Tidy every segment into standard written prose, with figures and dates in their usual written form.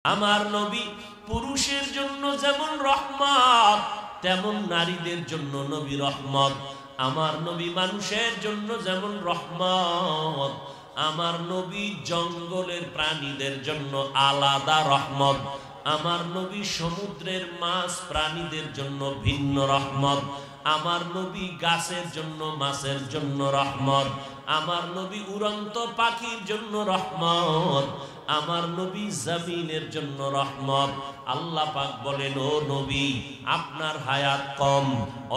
আমার নবী পুরুষের জন্য যেমন রহমত, তেমন নারীদের জন্য নবী রহমত। আমার নবী মানুষের জন্য যেমন রহমত, আমার নবী জঙ্গলের প্রাণীদের জন্য আলাদা রহমত। আমার নবী সমুদ্রের মাছ প্রাণীদের জন্য ভিন্ন রহমত। আমার নবী গাছের জন্য মাছের জন্য রহমত। আমার নবী উড়ন্ত পাখির জন্য রহমত। আমার নবী জমিনের জন্য রহমত। আল্লাহ পাক বলেন, ও নবী, আপনার হায়াত কম,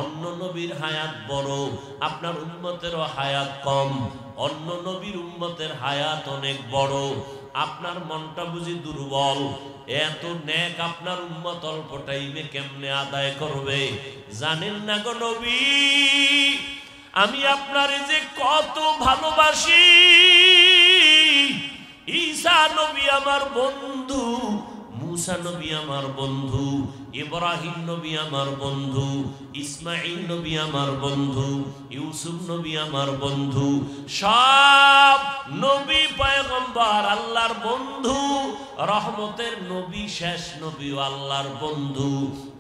অন্য নবীর হায়াত বড়, আপনার উম্মতেরও হায়াত কম, অন্য নবীর উম্মতের হায়াত অনেক বড়। আপনার মনটা বুঝি দুর্বল, এত নেক আপনার উম্মত অল্প টাইমে কেমনে আদায় করবে? জানেন না গো নবী, আমি আপনারে যে কত ভালোবাসি। ঈসা নবী আমার বন্ধু, মুসা নবী আমার বন্ধু, ইব্রাহিম নবী আমার বন্ধু, ইসমাঈল নবী আমার বন্ধু, ইউসুফ নবী আমার বন্ধু। সব নবী পয়গম্বর আল্লাহর বন্ধু, রহমতের নবী শেষ নবী আল্লাহর বন্ধু।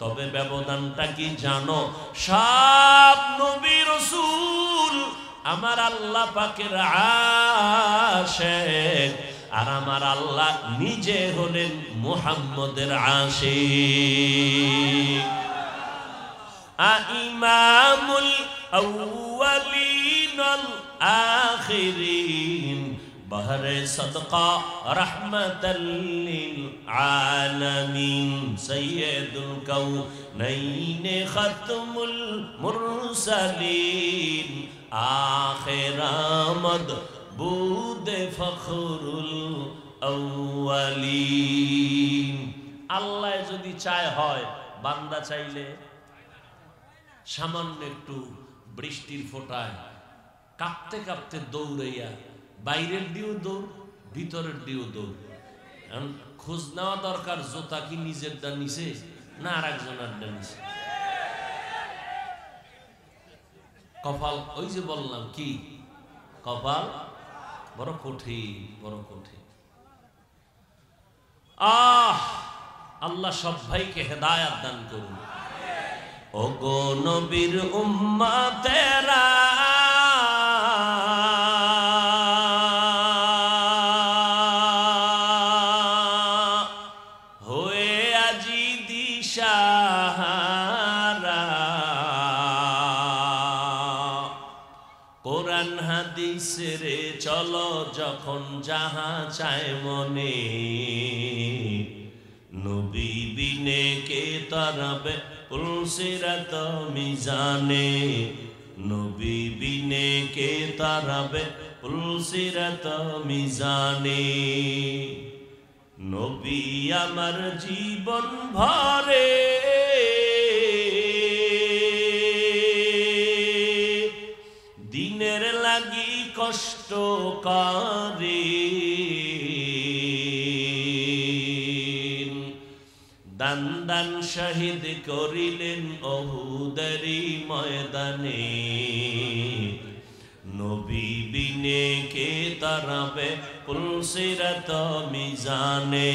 তবে ব্যবধানটা কি জানো? সব নবী রাসূল আমার আল্লাহ পাকের আশিক, আর আমার আল্লাহ নিজে হলেন মুহাম্মদের আশিক। ইমামুল আউয়ালিন ওয়াল আখিরিন, বহরে সদকা রহমাতাল লিল আলামিন, সাইয়্যিদুল কাউনাইন খাতমুল মুরসালিন, আখির আমদ বুদে ফখরুল আউয়ালিন। আল্লাহ যদি চায় হয়, বান্দা চাইলে সামান্য একটু বৃষ্টির ফোঁটায় কাঁপতে কাঁপতে দৌড়াইয়া, বাইরের দিয়েও দৌড়, ভিতরের দিয়েও দৌড়। খোঁজ নেওয়া দরকার, জোতা কি নিজের দা নিছে না আর একজনের দা নিছে। কপাল, ওই যে বললাম কি, কপাল বড় কঠিন, বড় কঠিন। আল্লাহ সব ভাইকে হেদায়াত দান করুন। ও গো নবীর উম্মতেরা, হয়ে আজি দিশাহারা, কোরআন হাদিসের চলো যখন যাহা চায় মনে, নবী বিনে কে তারাবে পুলসিরাত মিজানে, নবী বিনে কে তারাবে পুলসিরাত মিজানে। নবী আমার জীবন ভরে দিনের লাগি কষ্ট করে, দান দান শহীদ করিলেন উহুদেরই ময়দানে, নবী বিনে কে তারাবে পুলসিরাত মিজানে,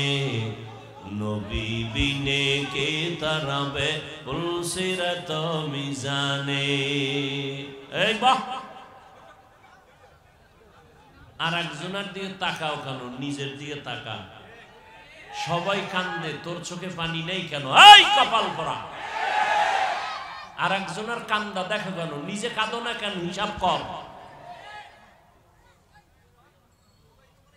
নবী বিনে কে তারাবে পুলসিরাত মিজানে। এই বাহ, আর একজনের দিকে তাকাও কেন? নিজের দিকে তাকা। সবাই কান্দে, তোর চোখে পানি নেই কেন? এই কপাল পরা, আর একজনের কান্দা দেখো কেন? নিজে কাঁদো না কেন? হিসাব কর।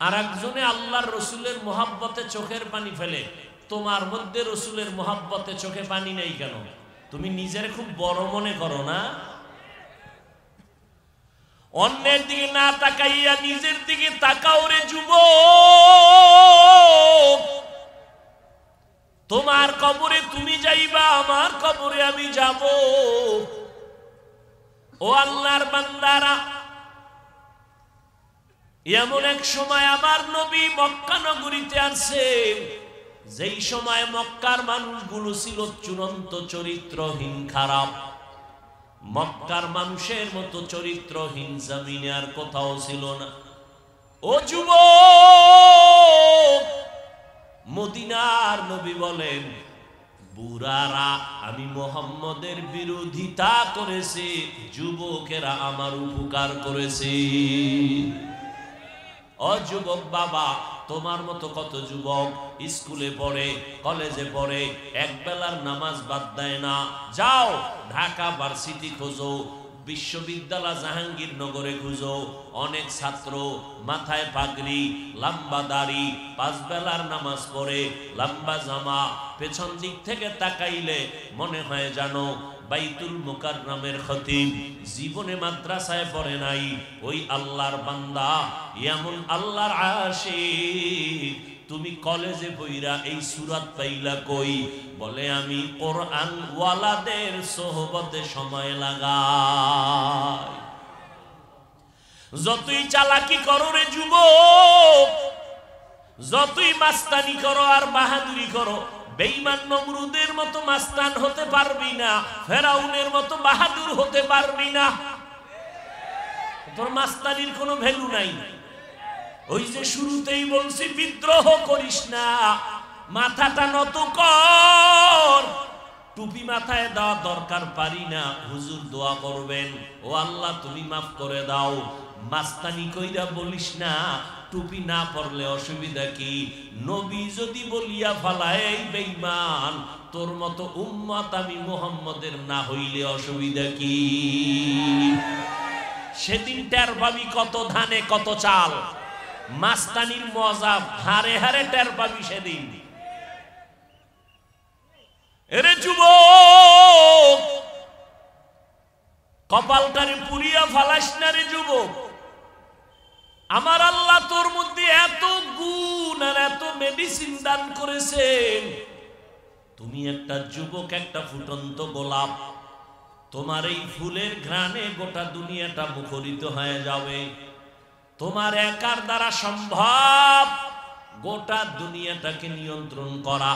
আর একজনে আল্লাহর রসুলের মোহাব্বতে চোখের পানি ফেলে, তোমার মধ্যে রসুলের মোহাব্বতে চোখে পানি নেই কেন? তুমি নিজের খুব বড় মনে করো না? অন্যের দিকে না তাকাইয়া নিজের দিকে তাকাও রে যুবক। তোমার কবরে তুমি যাইবা, আমার কবরে আমি যাব। ও আল্লাহর বান্দারা, এমন এক সময় আমার নবী মক্কা নগরীতে আসেন, যেই সময় মক্কার মানুষগুলো ছিল চূড়ান্ত চরিত্রহীন, খারাপ। মক্কার মানুষের মতো চরিত্রহীন জমিনে আর কোথাও ছিল না। ও যুবক, মদিনার নবী বলেন, বুড়ারা আমি মুহাম্মদের বিরোধিতা করেছে, যুবকেরা আমার উপকার করেছে। ও যুবক বাবা, তোমার মতো কত যুবক স্কুলে পড়ে, কলেজে পড়ে, এক বেলার নামাজ বাদ দেয় না। যাও ঢাকা ভার্সিটি খোঁজো, বিশ্ববিদ্যালয় জাহাঙ্গীরনগরে খুঁজো, অনেক ছাত্র মাথায় পাগড়ি, লম্বা দাড়ি, 5 বেলার নামাজ পড়ে, লম্বা জামা, পেছন দিক থেকে তাকাইলে মনে হয় জানো বাইতুল মুকাররমের খতিব, জীবনে মাদ্রাসায় পড়ে নাই। ওই আল্লাহর বান্দা, এমন আল্লাহর আশিক, তুমি কলেজে পইরা এই সূরাত পাইলা কই? বলে আমি কোরআন ওয়ালাদের সোহবতে সময় লাগাই। যতই চালাকি করো রে যুবক, যতই মাস্তানি করো আর বাহাদুরি করো, বেঈমান নমরুদের মতো মাস্তান হতে পারবি না, ফেরাউনের মতো বাহাদুর হতে পারবি না। তোর মাস্তানির কোনো ভ্যালু নাই। ওই যে শুরুতেই বলছি, বিদ্রোহ করিস না, মাথাটা নত কর। টুপি মাথায় দেওয়া দরকার পারি না, হুজুর দোয়া করবেন, ও আল্লাহ তুমি মাফ করে দাও। মাস্তানি কইরা বলিস না, টুপি না পরলে অসুবিধা কি? নবী যদি বলিয়া ফালায় এই বেঈমান, তোর মতো উম্মত আমি মুহাম্মদের না হইলে অসুবিধা কি? সেদিন টের পাবি কত ধানে কত চাল। মাস্তানির মজা হারে হারে টের পাবি সেদিন। এরে যুবক, কপালটারে পুরিয়া ফালাস না রে যুবক। আমার আল্লাহ তোর মধ্যে এত গুণ আর এত মেডিসিন দান করেছেন। তুমি একটা যুবক, একটা ফুটন্ত গোলাপ। তোমার এই ফুলের ঘ্রাণে গোটা দুনিয়াটা মুখরিত হয়ে যাবে। তোমার একার দ্বারা সম্ভব গোটা দুনিয়াটাকে নিয়ন্ত্রণ করা।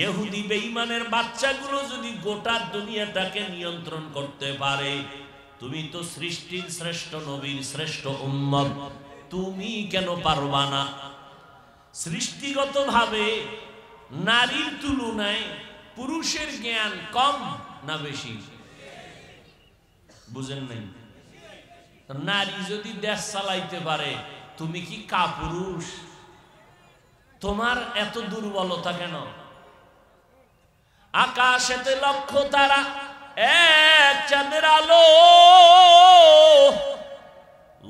ইহুদি বেঈমানের বাচ্চাগুলো যদি গোটা দুনিয়াটাকে নিয়ন্ত্রণ করতে পারে, তুমি তো সৃষ্টির শ্রেষ্ঠ নবীর শ্রেষ্ঠ উম্মত, তুমি কেন পারবা না? সৃষ্টিগতভাবে নারীর তুলনায় পুরুষের জ্ঞান কম না বেশি? বুঝেন নাই? নারী যদি দেশ চালাইতে পারে, তুমি কি কাপুরুষ? তোমার এত দুর্বলতা কেন? আকাশেতে লক্ষ তারা, এক চাঁদের আলো,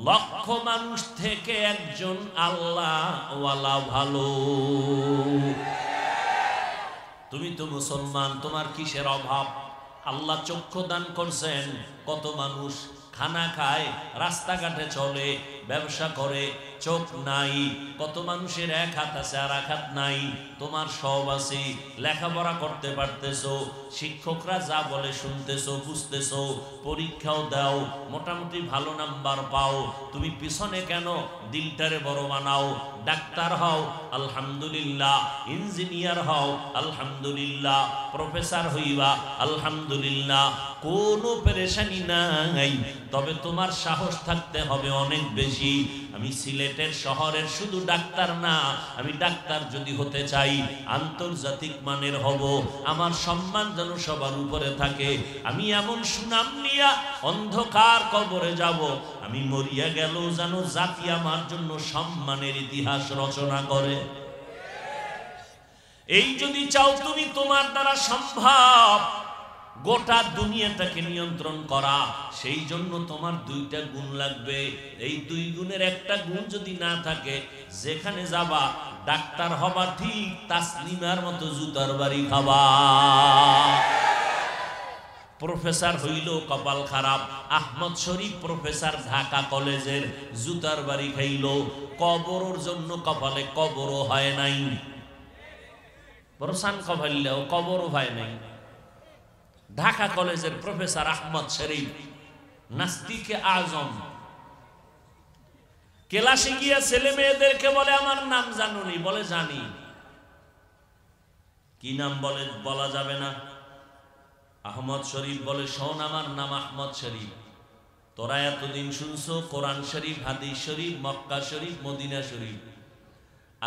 লক্ষ মানুষ থেকে একজন আল্লাহ ওয়ালা ভালো। তুমি তো মুসলমান, তোমার কিসের অভাব? আল্লাহ চক্ষু দান করছেন। কত মানুষ খানা খায়, রাস্তাঘাটে চলে, ব্যবসা করে, চোখ নাই। কত মানুষের এক হাত আছে আর এক হাত নাই। তোমার সব আছে, লেখাপড়া করতে পারতেছো, শিক্ষকরা যা বলে শুনতেছো, বুঝতেছো, পরীক্ষাও দাও, মোটামুটি ভালো নাম্বার পাও। তুমি পিছনে কেন দিলটারে বড় বানাও? ডাক্তার হও আলহামদুলিল্লাহ, ইঞ্জিনিয়ার হও আলহামদুলিল্লাহ, প্রফেসর হইবা আলহামদুলিল্লাহ, কোনো পেরেশানি নাই। তবে তোমার সাহস থাকতে হবে অনেক বেশি। আমি সিলেটের শহরের শুধু ডাক্তার না, আমি ডাক্তার যদি হতে চাই আন্তর্জাতিক মানের হব। আমার সম্মান যেন সবার উপরে থাকে। আমি এমন সুনাম নিয়া অন্ধকার কবরে যাব, আমি মরিয়া গেল যেন জাতি আমার জন্য সম্মানের ইতিহাস রচনা করে। এই যদি চাও তুমি, তোমার দ্বারা সম্ভব গোটা দুনিয়াটাকে নিয়ন্ত্রণ করা। সেই জন্য তোমার দুইটা গুণ লাগবে। এই দুই গুণের একটা গুণ যদি না থাকে, যেখানে যাবা ডাক্তার হবা ঠিক, তাসলিমার মতো জুতার বাড়ি খাবা। প্রফেসর হইল কপাল খারাপ। আহমদ শরীফ প্রফেসর ঢাকা কলেজের, জুতার বাড়ি খাইল। কবরের জন্য কপালে কবরও হয় নাই, বরসান কপাইলেও কবরও হয় নাই। ঢাকা কলেজের প্রফেসর আহমদ শরীফ, নাস্তিকে আজম, ক্লাসে গিয়া ছেলে মেয়েদেরকে বলে আমার নাম জানুনি? বলে জানি। কি নাম বলে? বলা যাবে না। আহমদ শরীফ বলে শোন, আমার নাম আহমদ শরীফ। তোরা এতদিন শুনছো কোরআন শরীফ, হাদিস শরীফ, মক্কা শরীফ, মদিনা শরীফ।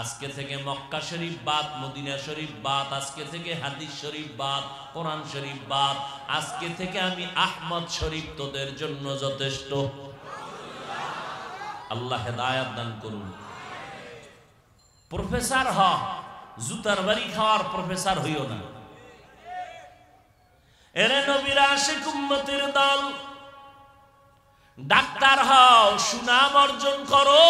আজকে থেকে মক্কা শরীফ বাদ, মদিনা শরীফ বাদ, আজকে থেকে হাদিস শরীফ বাদ, কোরআন শরীফ বাদ, আজকে থেকে আমি আহমদ শরীফ তোদের জন্য যথেষ্ট। আল্লাহ হেদায়াত দান করুন। প্রফেসর হ, জুতার বাড়ি খাওয়ার প্রফেসর হইও না। এরে নবীর আশিক উম্মতের দল, ডাক্তার হও, সুনাম অর্জন করো।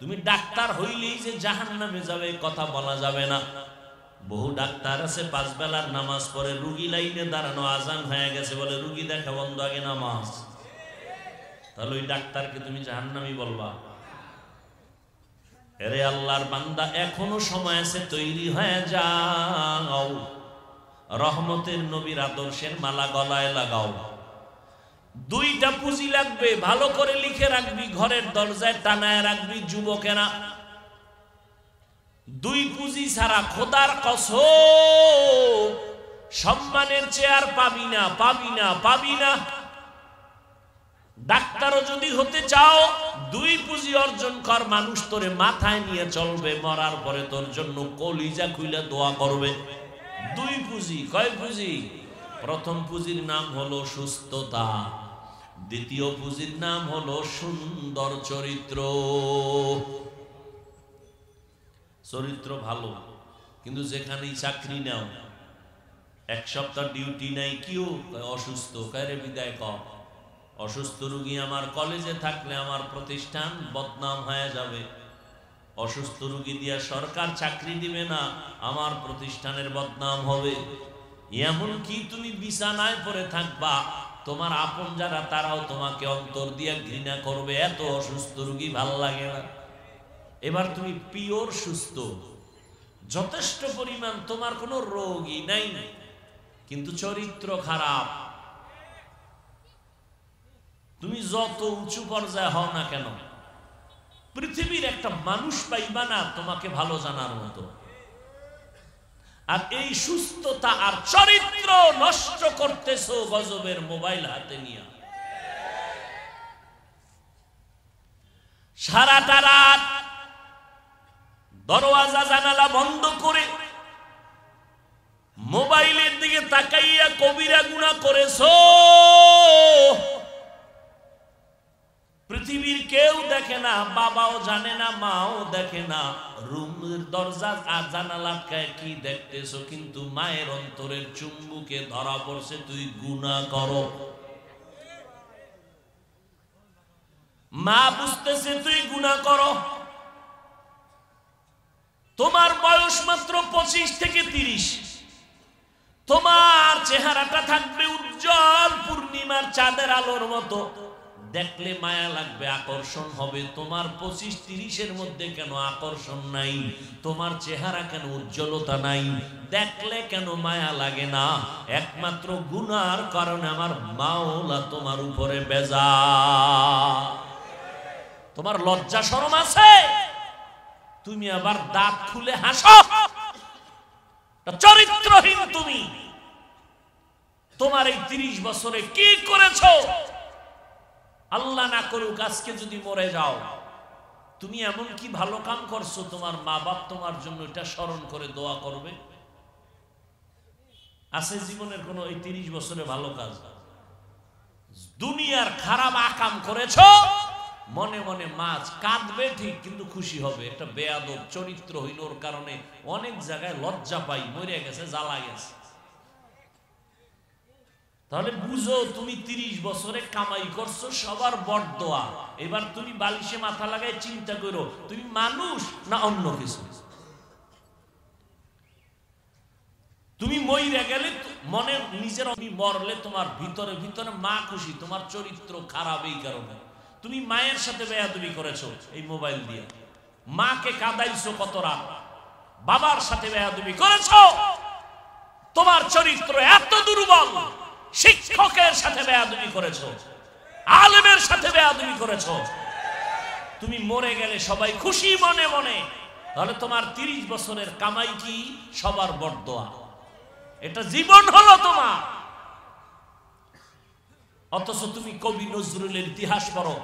তুমি ডাক্তার হইলেই যে জাহান্নামে যাবে কথা বলা যাবে না। বহু ডাক্তার আছে 5 বেলার নামাজ পড়ে, রুগী লাইনে দাঁড়ানো, আজান হয়ে গেছে বলে রুগী দেখা বন্ধ, আগে নামাজ। তাহলে ওই ডাক্তারকে তুমি জাহান্নামী বলবা? এরে আল্লাহর বান্দা, এখনো সময় আছে, তৈরি হয়ে যাও। রহমতের নবীর আদর্শের মালা গলায় লাগাও। 2টা পুঁজি লাগবে, ভালো করে লিখে রাখবি, ঘরের দরজায় টানায় রাখবি যুবকেরা। 2 পুঁজি ছাড়া খোদার কসম সম্মানের চেয়ার পাবি না, পাবি না, পাবি না। ডাক্তারও যদি হতে চাও 2 পুঁজি অর্জন কর। মানুষ তোরে মাথায় নিয়ে চলবে, মরার পরে তোর জন্য কলিজা খুলে দোয়া করবে। 2 পুঁজি। কয় পুঁজি? প্রথম পুঁজির নাম হলো সুস্থতা, দ্বিতীয় পুঁজির নাম হলো সুন্দর চরিত্র। চরিত্র ভালো, কিন্তু যেখানেই চাকরি নাও, 1 সপ্তাহ ডিউটি নাই, কিও অসুস্থ, কারে বিদায় কর। অসুস্থ রোগী আমার কলেজে থাকলে আমার প্রতিষ্ঠান বদনাম হয়ে যাবে। অসুস্থ রোগী দিয়া সরকার চাকরি দিবে না, আমার প্রতিষ্ঠানের বদনাম হবে। এমনকি তুমি বিছানায় পড়ে থাকবা, তোমার আপন যারা তারাও তোমাকে অন্তর দিয়ে ঘৃণা করবে, এত অসুস্থ রোগী ভাল লাগে না। এবার তুমি পিওর সুস্থ, যথেষ্ট পরিমাণ তোমার কোনো রোগই নাই, কিন্তু চরিত্র খারাপ। তুমি যত উঁচু পর্যায়ে হও না কেন, পৃথিবীর একটা মানুষ পাইবা না তোমাকে ভালো জানার মতো। আর এই সুস্থতা আর চরিত্র নষ্ট করতেছো গজবের মোবাইল হাতে নিয়ে। সারাটা রাত দরওয়াজা জানালা বন্ধ করে মোবাইলের দিকে তাকাইয়া কবিরা গুনাহ করেছো। পৃথিবীর কেউ দেখে না, বাবাও জানে না, মাও দেখে না, রুমের দরজা আর জানালা কি দেখতেছো, কিন্তু মায়ের অন্তরের চুম্বুকে ধরা পড়ছে তুই গুনাহ করো। মা বুঝতেছে তুই গুনাহ করো। তোমার বয়স মাত্র 25 থেকে 30, তোমার চেহারাটা থাকবে উজ্জ্বল পূর্ণিমার চাঁদের আলোর মতো, দেখলে মায়া লাগবে, আকর্ষণ হবে। তোমার 25-30-এর মধ্যে কেন আকর্ষণ নাই? তোমার চেহারা কেন উজ্জ্বলতা নাই? দেখলে কেন মায়া লাগে না? একমাত্র গুনার কারণে আমার মাওলা তোমার উপরে বেজার। তোমার লজ্জা শরম আছে? তুমি আবার দাঁত খুলে হাসো, চরিত্রহীন তুমি। তোমার এই 30 বছরে কি করেছো? আল্লাহ না করুক আজকে যদি মরে যাও, তুমি এমন কি ভালো কাম করছো তোমার মা বাপ তোমার জন্য এটা স্মরণ করে দোয়া করবে? আছে জীবনের কোন এই 30 বছরে ভালো কাজ? দুনিয়ার খারাপ আকাম করেছো, মনে মনে মাছ কাঁদবে ঠিক, কিন্তু খুশি হবে। একটা বেয়াদব চরিত্রহীনর কারণে অনেক জায়গায় লজ্জা পাই, মরে গেছে, জ্বালা গেছে। তাহলে বুঝো তুমি 30 বছরে কামাই করছো সবার বড়দোয়া। এবার তুমি বালিশে মাথা লাগায় চিন্তা করো তুমি মানুষ না অন্য কিছু। তুমি মইরা গেলে মনে নিজের, মরলে তোমার ভিতরে ভিতরে মা খুশি, তোমার চরিত্র খারাপ এই কারণে। তুমি মায়ের সাথে বেয়াদবি করেছো এই মোবাইল দিয়ে, মাকে কাঁদাইছো কত রাত, বাবার সাথে বেয়াদবি করেছো, তোমার চরিত্র এত দুর্বল। শিক্ষকের সাথে বেয়াদবি করেছো, আলেমের সাথে বেয়াদবি করেছো। তুমি মরে গেলে সবাই খুশি মনে মনে, তাহলে তোমার 30 বছরের কামাই কি সবার বড়দোয়া? এটা জীবন হলো তোমার। অথচ তুমি কবি নজরুলের ইতিহাস পড়ো,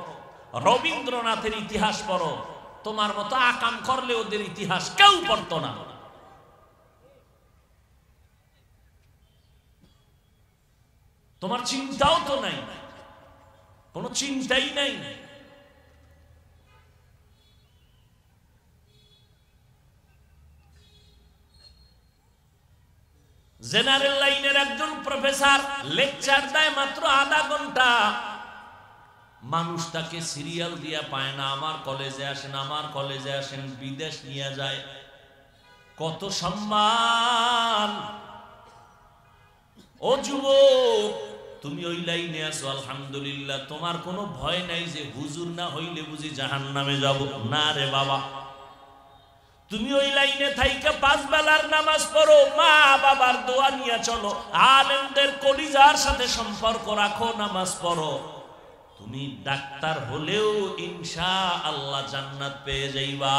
রবীন্দ্রনাথের ইতিহাস পড়ো, তোমার মতো আকাম করলে ওদের ইতিহাস কেউ পড়তো না। তোমার চিন্তাও তো নাই, কোনো চিন্তাই নাই। জেনারেল লাইনের একজন প্রফেসর লেকচার দেয় মাত্র আধা ঘন্টা, মানুষ তাকে সিরিয়াল দিয়া পায় না, আমার কলেজে আসেন, আমার কলেজে আসেন, বিদেশ নিয়ে যায়। কত সম্মান! ও যুবক, তুমি ওই লাইনে আছো, আলহামদুলিল্লাহ, তোমার কোনো ভয় নাই যে হুজুর না হইলে বুঝি জাহান্নামে যাব। না রে বাবা, তুমি ওই লাইনে থাইকা 5 বেলার নামাজ পড়ো, মা বাবার দোয়া নিয়ে চলো, আলেমদের কলিজার সাথে সম্পর্ক রাখো, নামাজ পড়ো। তুমি ডাক্তার হলেও ইনশাআল্লাহ জান্নাত পেয়ে যাইবা।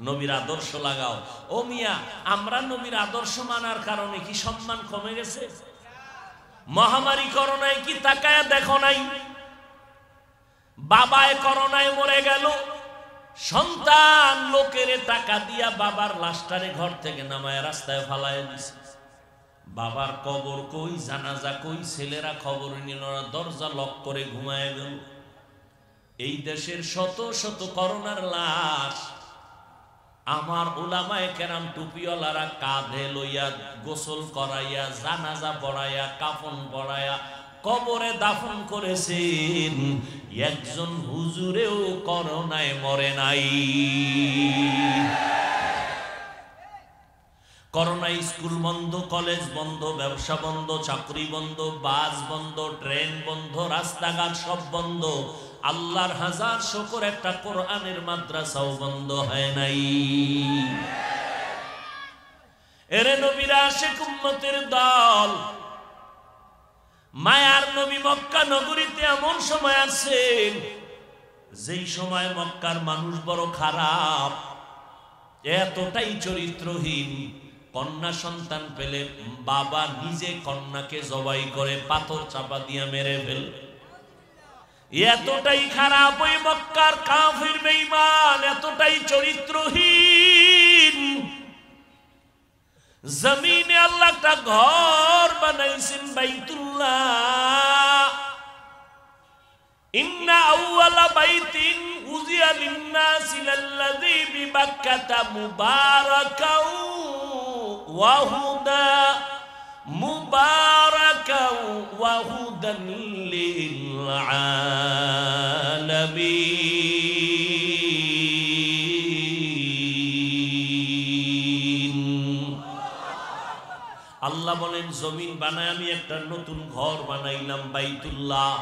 নবীর আদর্শ লাগাও। ও মিয়া, আমরা নবীর আদর্শ মানার কারণে কি সম্মান কমে গেছে? মহামারী করোনায় কি তাকায় দেখো নাই? বাবায় করোনায় মরে গেল, সন্তান লোকের টাকা দিয়া বাবার লাশটারে ঘর থেকে নামায় রাস্তায় ফালায় দিছে। বাবার কবর কই, জানাজা কই, ছেলেরা খবর নিল না, দরজা লক করে ঘুমায় গেল। এই দেশের শত শত করোনার লাশ আমার উলামায়ে কেরাম টুপিওয়ালারা কাঁধে লইয়া গোসল করাইয়া, জানাজা পড়াইয়া, কাফন পড়াইয়া কবরে দাফন করেছেন। একজন হুজুরেও করোনায় মরে নাই। করোনায় স্কুল বন্ধ, কলেজ বন্ধ, ব্যবসা বন্ধ, চাকরি বন্ধ, বাস বন্ধ, ট্রেন বন্ধ, রাস্তাঘাট সব বন্ধ। আল্লাহর হাজার শুকর, একটা কোরআনের মাদ্রাসাও বন্ধ হয় নাই। এরে নবীর আশিক উম্মতের দল, মায়ার নবী মক্কা নগরীতে এমন সময় আছেন যেই সময় মক্কার মানুষ বড় খারাপ, এতটাই চরিত্রহীন। কন্যা সন্তান পেলে বাবা নিজে কন্যাকে জবাই করে পাথর চাপা দিয়া মেরে ফেল। এতটাই খারাপ ওই মক্কার কাফির বেঈমান, এতটাই চরিত্রহীন। জমিনে আল্লাহ একটা ঘর বানাইছেন, বাইতুল্লাহ। ইন্না আউওয়ালা বাইতিন উযিয়া লিন-নাসি লাল্লাযী বিবাক্কাতা মুবারাকাও ওয়া হুদা, মুবারাকাও ওয়া হুদান লিল আলামিন। আল্লাহ বলেন, জমিন বানায় আমি একটা নতুন ঘর বানাইলাম, বাইতুল্লাহ।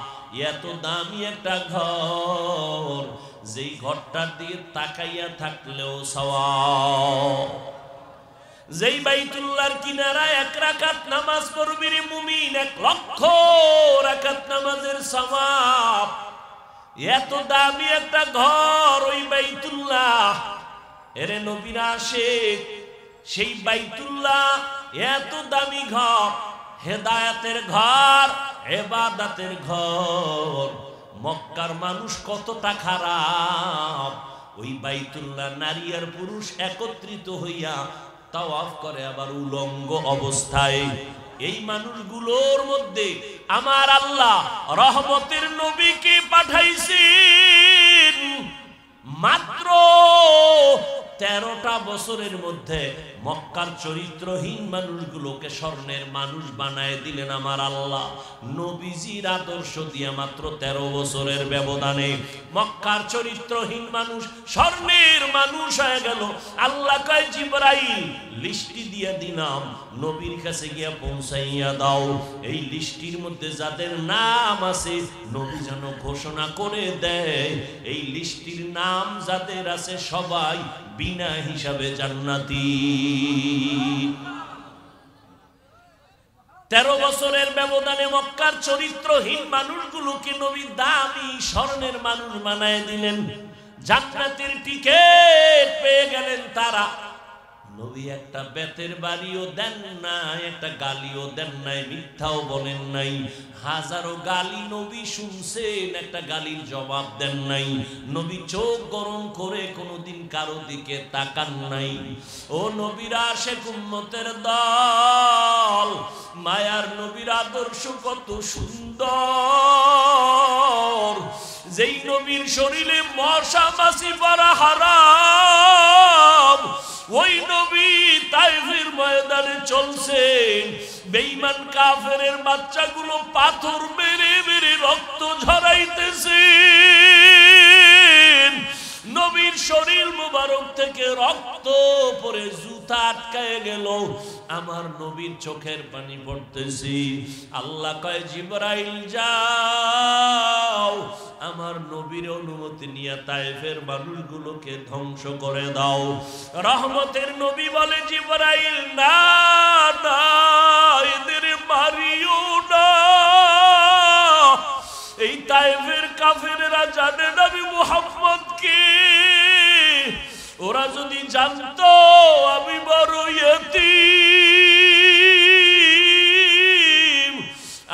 এত দামি একটা ঘর, যেই ঘরটার দিয়ে তাকাইয়া থাকলেও সওয়াব। যেই বাইতুল্লাহর কিনারায় 1 রাকাত নামাজ পড়বি রে মুমিন, 1 লক্ষ রাকাত নামাজের সওয়াব। এত দামি একটা ঘর ওই বাইতুল্লাহ। এরে নবীর আশিক, সেই বাইতুল্লাহ এত দামি ঘর, হেদায়েতের ঘর, ইবাদতের ঘর। মক্কার মানুষ কতটা খারাপ, ওই বাইতুল্লাহ নারী আর পুরুষ একত্রিত হইয়া তাওয়াফ করে, আবার উলঙ্গ অবস্থায়। এই মানুষগুলোর মধ্যে আমার আল্লাহ রহমতের নবীকে পাঠাইছেন। মাত্র 13টা বছরের মধ্যে মক্কার চরিত্রহীন মানুষগুলোকে স্বর্ণের মানুষ বানায় দিলেন আমার আল্লাহ। নবীজির আদর্শ দিয়ে মাত্র 13 বছরের ব্যবধানে মক্কার চরিত্রহীন মানুষ স্বর্ণের মানুষ হয়ে গেল। আল্লাহ কয়, জিবরাইল লিস্টি দিয়ে দিলাম, নবীর কাছে গিয়া পৌঁছাইয়া দাও। এই লিস্টির মধ্যে যাদের নাম আছে নবী যেন ঘোষণা করে দেয়, এই লিস্টির নাম যাদের আছে সবাই বিনা হিসাবে জান্নাতি। 13 বছরের ব্যবধানে মক্কার চরিত্রহীন মানুষগুলোকে নবী দামি স্বর্ণের মানুষ বানায় দিলেন। জান্নাতের টিকেট পেয়ে গেলেন তারা। নবী একটা বেতের বাড়িও দেন নাই, একটা গালিও দেন নাই, মিথ্যাও বলেন নাই। হাজারো গালি নবী শুনছেন, একটা গালির জবাব দেন নাই। নবী চোখ গরম করে কোনোদিন কারো দিকে তাকান নাই। ও নবীর আশিক উম্মতের দল, মায়ার নবীর আদর্শ কত সুন্দর। যেই নবীর শরীরে মশা মাছি পড়া হারাম, ওই নবী তাইফের ময়দানে চলছেন। বেঈমান কাফেরের বাচ্চাগুলো পাথর মেরে মেরে রক্ত ঝরাইতেছে। নবীর শরীর মুবারক থেকে রক্ত পড়ে জুতা আটকায় গেল, আমার নবীর চোখের পানি পড়তেছি। আল্লাহ কয় জিবরাইল যাও, আমার নবীর অনুমতি নিয়ে তায়েফের মানুষগুলোকে ধ্বংস করে দাও। রহমতের নবী বলে জিবরাইল না না, এদের মারিও না। এই তায়েফের কাফেরেরা জানে নবী মুহাম্মদ কে। ওরা যদি জানতো আমি বড় ইয়তীম,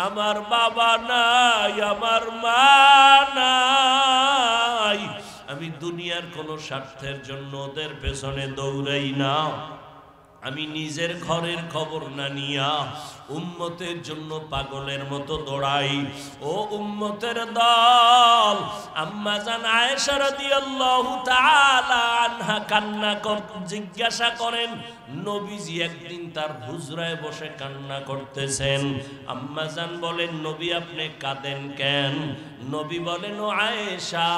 আমার বাবা নাই, আমার মা নাই, আমি দুনিয়ার কোনো স্বার্থের জন্য ওদের পেছনে দৌড়াই না। আমি নিজের ঘরের খবর না নিয়া উম্মতের জন্য পাগলের মতো দৌড়াই। ও উম্মতের দল, আম্মা জান আয়েশা রাদিয়াল্লাহু তাআলা আনহা কান্না জিজ্ঞাসা করেন, নবীজি একদিন তার হুজরায় বসে কান্না করতেছেন। আম্মা জান বলেন, নবী আপনি কাঁদেন কেন? নবী বলেন, ও আয়েশা,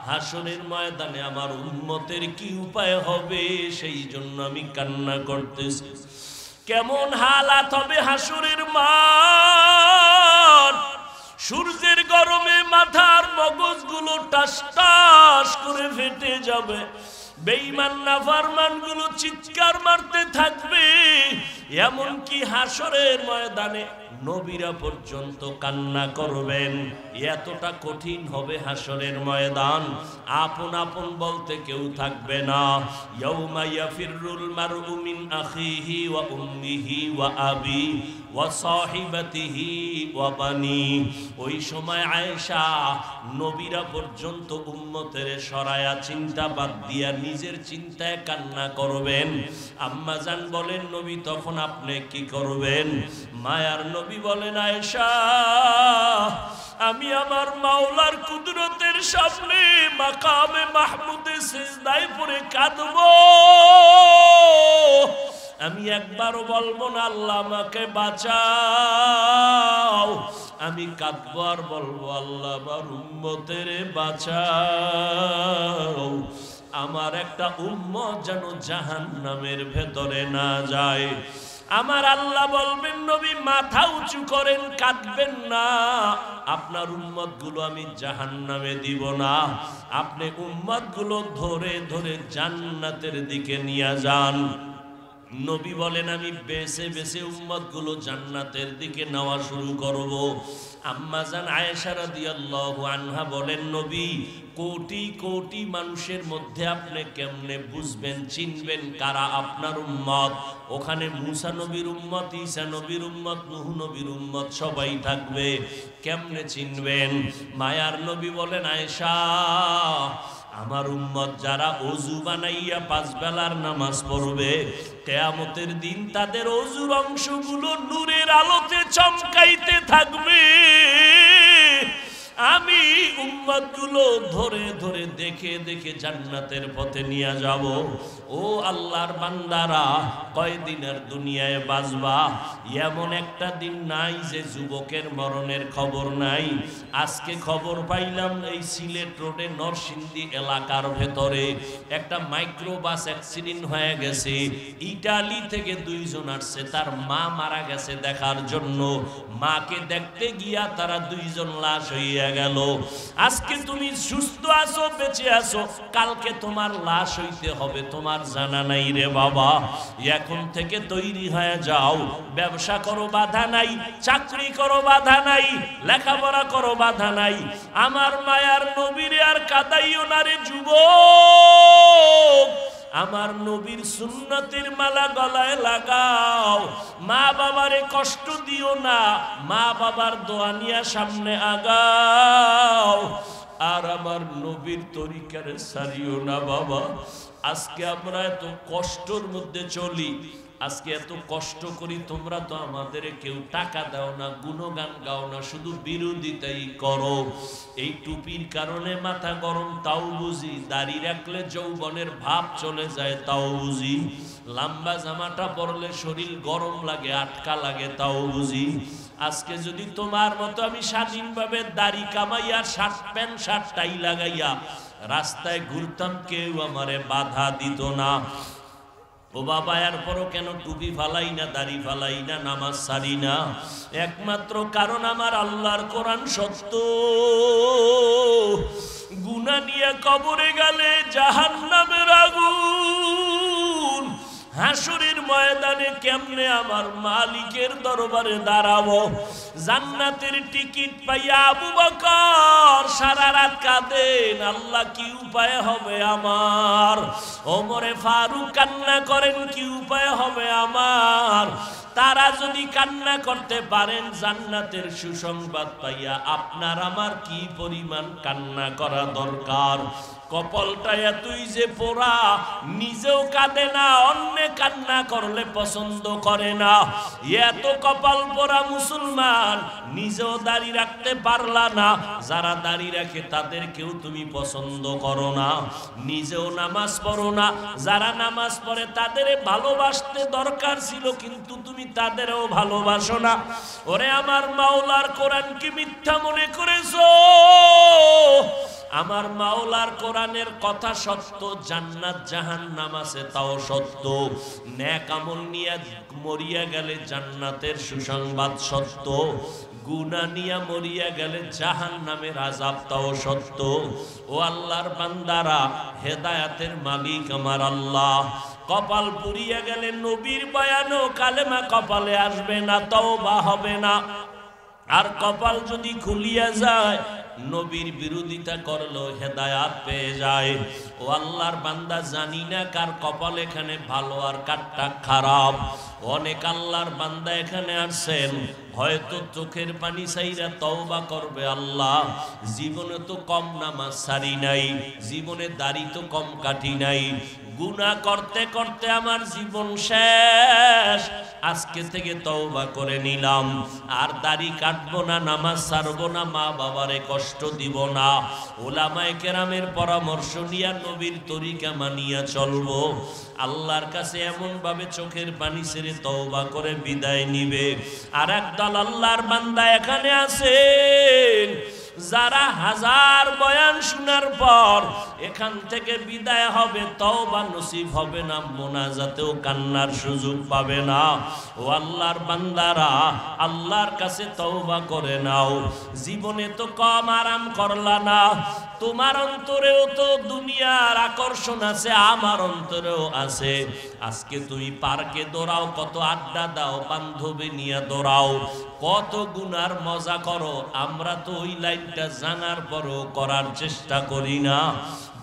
হাসরের ময়দানে আমার উম্মতের কি উপায় হবে সেই জন্য আমি কান্না করতেছি। কেমন হালাত হবে হাসরের মাঠ? সূর্যের গরমে মাথার মগজগুলো টাস টাস করে ফেটে যাবে। বেঈমান নাফরমান গুলো চিৎকার মারতে থাকবে। এমনকি হাসরের ময়দানে নবীরা পর্যন্ত কান্না করবেন। এতটা কঠিন হবে হাসরের ময়দান, আপন আপন বলতে কেউ থাকবে না। ইয়াউমা ইয়াফিরুল মারউ মিন আখিহি ওয়া উম্মিহি ওয়া আবি ওয়া সাহিবাতিহি ওয়া বানি। ওই সময় আয়েশা, নবীরা পর্যন্ত উম্মতের সরায়া চিন্তা বাদ দিয়া নিজের চিন্তায় কান্না করবেন। আম্মা জান বলেন, নবী তখন আপনি কি করবেন? মায়ার নবী বলেন, আয়েশা, আমি আমার মাওলার কুদরতের সামনে মাকামে মাহমুদে সিজদায় পড়ে কাঁদব। আমি একবারও বলবো না আল্লাহ আমাকে বাঁচাও, আমি কাঁদবো আর বলবো আল্লাহ আমার উম্মতের বাঁচাও। আমার একটা উম্মত যেন জাহান্নামের ভেতরে না যায়। আমার আল্লাহ বলবেন, নবী মাথা উঁচু করেন, কাঁদবেন না, আপনার উম্মত গুলো আমি জাহান্নামে দিব না। আপনি উম্মত গুলো ধরে ধরে জান্নাতের দিকে নিয়ে যান। নবী বলেন, আমি বেছে বেছে উম্মত গুলো জান্নাতের দিকে নেওয়া শুরু করব। আম্মা জান আয়েশা রাদিয়াল্লাহু আনহা বলেন, নবী কোটি কোটি মানুষের মধ্যে আপনি কেমনে বুঝবেন, চিনবেন কারা আপনার উম্মত? ওখানে মুসা নবীর উম্মত, ঈসা নবীর উম্মত, নূহ নবীর উম্মত সবাই থাকবে, কেমনে চিনবেন? মায়ার নবী বলেন, আয়েশা, আমার উম্মত যারা ওযু বানাইয়া 5 বেলার নামাজ পড়বে, কিয়ামতের দিন তাদের ওযুর অংশগুলো নূরের আলোতে চমকাইতে থাকবে। আমি উম্মতগুলো ধরে ধরে দেখে দেখে জান্নাতের পথে নিয়ে যাব। ও আল্লাহর বান্দারা, কয়দিনের দুনিয়ায় বাঁচবা? এমন একটা দিন নাই যে যুবকের মরণের খবর নাই। আজকে খবর পাইলাম এই সিলেট রোডে নরসিংদী এলাকার ভেতরে একটা মাইক্রোবাস অ্যাক্সিডেন্ট হয়ে গেছে। ইটালি থেকে 2 জন আসছে, তার মা মারা গেছে দেখার জন্য। মাকে দেখতে গিয়া তারা 2 জন লাশ হইয়া গেল। আজকে তুমি সুস্থ আছো, বেঁচে আছো, কালকে তোমার লাশ হইতে হবে তোমার জানা নাই রে বাবা। এখন থেকে তৈরি হয়ে যাও। ব্যবসা করো, বাধা নাই। চাকরি করো, বাধা নাই। লেখাপড়া করো, বাধা নাই। আমার মায়ার নবীরে আর কাদাইও না রে যুবক। আমার নবীর সুন্নতের মালা গলায় লাগাও, মা বাবারে কষ্ট দিও না, মা বাবার দোয়া নিয়ে সামনে আগাও, আর আমার নবীর তরিকারে ছাড়িও না বাবা। আজকে আমরা এত কষ্টের মধ্যে চলি, আজকে এত কষ্ট করি, তোমরা তো আমাদের কেউ টাকা দাও না, গুণগান গাও না, শুধু বিরোধিতাই করো। এই টুপির কারণে মাথা গরম তাও বুঝি, দাড়ি রাখলে যৌবনের ভাব চলে যায় তাও বুঝি, লম্বা জামাটা পরলে শরীর গরম লাগে, আটকা লাগে তাও বুঝি। আজকে যদি তোমার মতো আমি স্বাধীনভাবে দাড়ি কামাইয়া শার্ট প্যান্ট শার্ট টাই লাগাইয়া রাস্তায় ঘুরতাম, কেউ আমারে বাধা দিত না। ও বাবা, এরপরও কেন টুপি ফালাই না, দাড়ি ফালাই না, নামাজ ছাড়ি না? একমাত্র কারণ আমার আল্লাহর কোরআন সত্য। গুনাহ নিয়ে কবরে গেলে জাহান্নামের আগুন, হাসরের ময়দানে কেমনে আমার মালিকের দরবারে দাঁড়াবো? জান্নাতের টিকিট পাইয়া আবু বকর সারা রাত কাঁদেন, আল্লাহ কি উপায় হবে আমার? ওমরে ফারুক কান্না করেন, কি উপায় হবে আমার? তারা যদি কান্না করতে পারেন জান্নাতের সুসংবাদ পাইয়া, আপনার আমার কি পরিমাণ কান্না করা দরকার? কপালটা এতই যে পোড়া, নিজেও কাঁদে না, অন্য কান্না করলে পছন্দ করে না। এত কপাল পোড়া মুসলমান, নিজেও দাড়ি রাখতে পারলা না, যারা দাড়ি রাখে তাদেরকেও তুমি পছন্দ করো না, নিজেও নামাজ পড়ো না, যারা নামাজ পড়ে তাদের ভালোবাসতে দরকার ছিল কিন্তু তুমি তাদেরও ভালোবাসো না। ওরে আমার মাওলার কোরআন কি মিথ্যা মনে করেছো? আমার মাওলার কোরআনের কথা সত্য, জান্নাত জাহান্নাম আছে তাও সত্য, নেক আমল নিয়ে মরিয়া গেলে জান্নাতের সুসংবাদ সত্য, গুনাহ নিয়ে মরিয়া গেলে জাহান্নামের আযাব তাও সত্য। ও আল্লাহর বান্দারা, হেদায়েতের মালিক আমার আল্লাহ। কপাল পুড়িয়া গেলে নবীর বয়ানও কালেমা কপালে আসবে না, তওবা হবে না। আর কপাল যদি খুলিয়া যায়, নবীর বিরোধিতা করলো হেদায়াত পেয়ে যায়। ও আল্লাহর বান্দা, জানি না কার কপাল এখানে ভালো আর কারটা খারাপ। অনেক আল্লাহর বান্দা এখানে আসছেন, হয়তো চোখের পানি ছাইরা তওবা করবে, আল্লাহ জীবনে তো কম নামাজ ছাড়ি নাই, জীবনে দাড়ি তো কম কাটি নাই, গুনাহ করতে করতে আমার জীবন শেষ, আজকে থেকে তওবা করে নিলাম, আর দাড়ি কাটবো না, নামাজ ছাড়বো না, মা বাবারে কষ্ট দিব না, উলামায়ে কেরামের পরামর্শ নিয়ে নবীর তরিকা মানিয়া চলবো। আল্লাহর কাছে এমন ভাবে চোখের পানি ছেড়ে তওবা করে বিদায় নিবে। আর একদল আল্লাহর বান্দা এখানে আছেন, যারা হাজার বয়ান শোনার পর এখান থেকে বিদায় হবে, তওবা নসিব হবে না, মোনাজাতেও কান্নার সুযোগ পাবে না। ও আল্লাহর বান্দারা, আল্লাহর কাছে তওবা করে নাও। জীবনে তো কম আরাম করলা না, তোমার অন্তরেও তো দুনিয়ার আকর্ষণ আছে, আমার অন্তরেও আছে। আজকে তুমি পার্কে দৌড়াও, কত আড্ডা দাও, বান্ধবী নিয়ে দৌড়াও, কত গুনার মজা করো, আমরা তো ওই লাইনটা জানার পরও করার চেষ্টা করি না,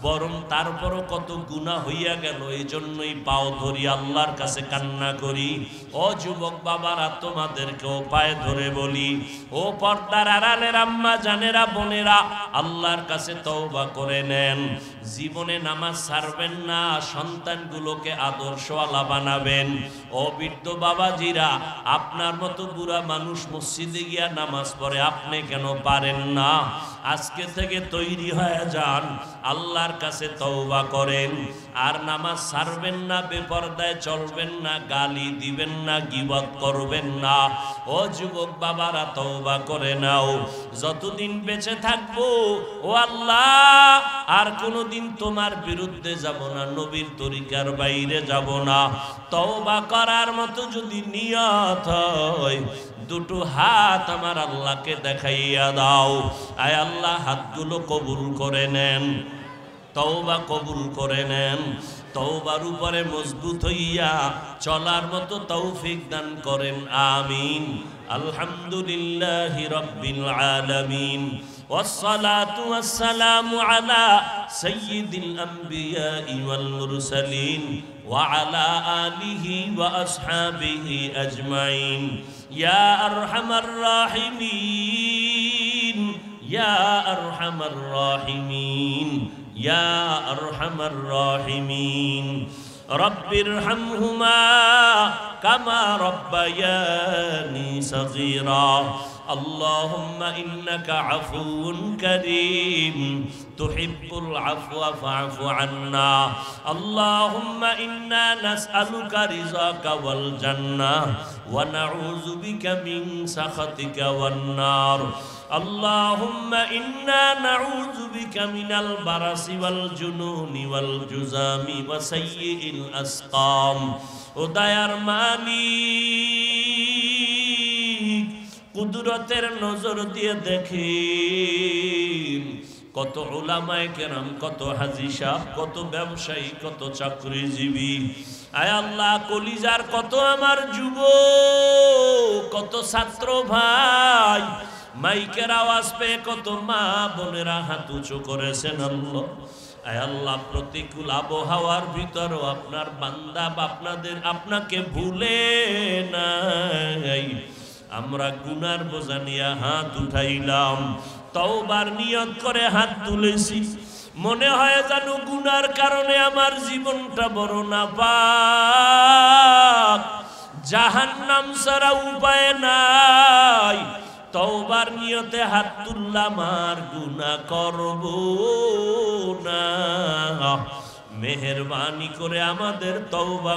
বরং তারপরও কত গুনাহ হইয়া গেল, এই জন্যই পাও ধরি আল্লাহর কাছে কান্না করি। ও যুবক বাবারা, তোমাদেরকেও পায়ে ধরে বলি, ও পর্দার আড়ালের আম্মা জানেরা, বোনেরা, আল্লাহর কাছে তওবা করে নেন। জীবনে নামাজ ছাড়বেন না, সন্তানগুলোকে আদর্শওয়ালা বানাবেন। ও বৃদ্ধ বাবাজিরা, আপনার মতো বুড়া মানুষ মসজিদে গিয়া নামাজ পড়ে, আপনি কেন পারেন না? আজকে থেকে তৈরি হয়ে যান, আল্লাহর কাছে তওবা করেন, আর নামাজ ছাড়বেন না, বেপরদায় চলবেন না, গালি দিবেন না, গীবত করবেন না। ও যুবক বাবারা, তওবা করে নাও। যতদিন বেঁচে থাকবো, ও আল্লাহ, আর কোনোদিন তোমার বিরুদ্ধে যাব না, নবীর তরিকার বাইরে যাব না। তওবা করার মতো যদি নিয়ত হয়, দুটো হাত আমার আল্লাহকে দেখাইয়া দাও। আয় আল্লাহ, হাতগুলো কবুল করে নেন, তওবা কবুল করে নেন, তওবার উপরে মজবুত হইয়া চলার মতো তৌফিক দান করেন, আমিন। আলহামদুলিল্লাহি রাব্বিল আলামিন। والصلاة والسلام على سيد الأنبياء والمرسلين وعلى آله وأصحابه أجمعين يا أرحم الراحمين يا أرحم الراحمين يا أرحم الراحمين رب ارحمهما كما ربياني صغيرا اللهم إنك عفو كريم تحب العفو فاعف عنا اللهم إنا نسألك رضاك والجنة ونعوذ بك من سخطك والنار اللهم إنا نعوذ بك من البرص والجنون والجذام وسيء الأسقام উদয়ার মালিক কুদরতের নজর দিয়ে দেখেন কত উলামায়ে কেরাম, কত হাজী সাহেব, কত ব্যবসায়ী, কত চাকরিজীবী। আয় আল্লাহ, কলিজার কত আমার যুবক, কত ছাত্র ভাই, মাইকের আওয়াজ পেয়ে কত মা বোনেরা হাত উঁচু করেছেন আল্লাহ। আয় আল্লাহ, প্রতিকূল আবহাওয়ার ভিতরও আপনার বান্দা আপনাকে ভুলে নাই। আমরা গুনার বোঝা নিয়ে হাত উঠাইলাম, তওবার নিয়ত করে হাত তুলেছি, মনে হয় যেন গুনার কারণে আমার জীবনটা বড় নাপাক, জাহান্নাম ছাড়া উপায় নাই। তওবার নিয়তে হাত তুললাম, আর গুনাহ করব না। মেহেরবানি করে আমাদের তওবা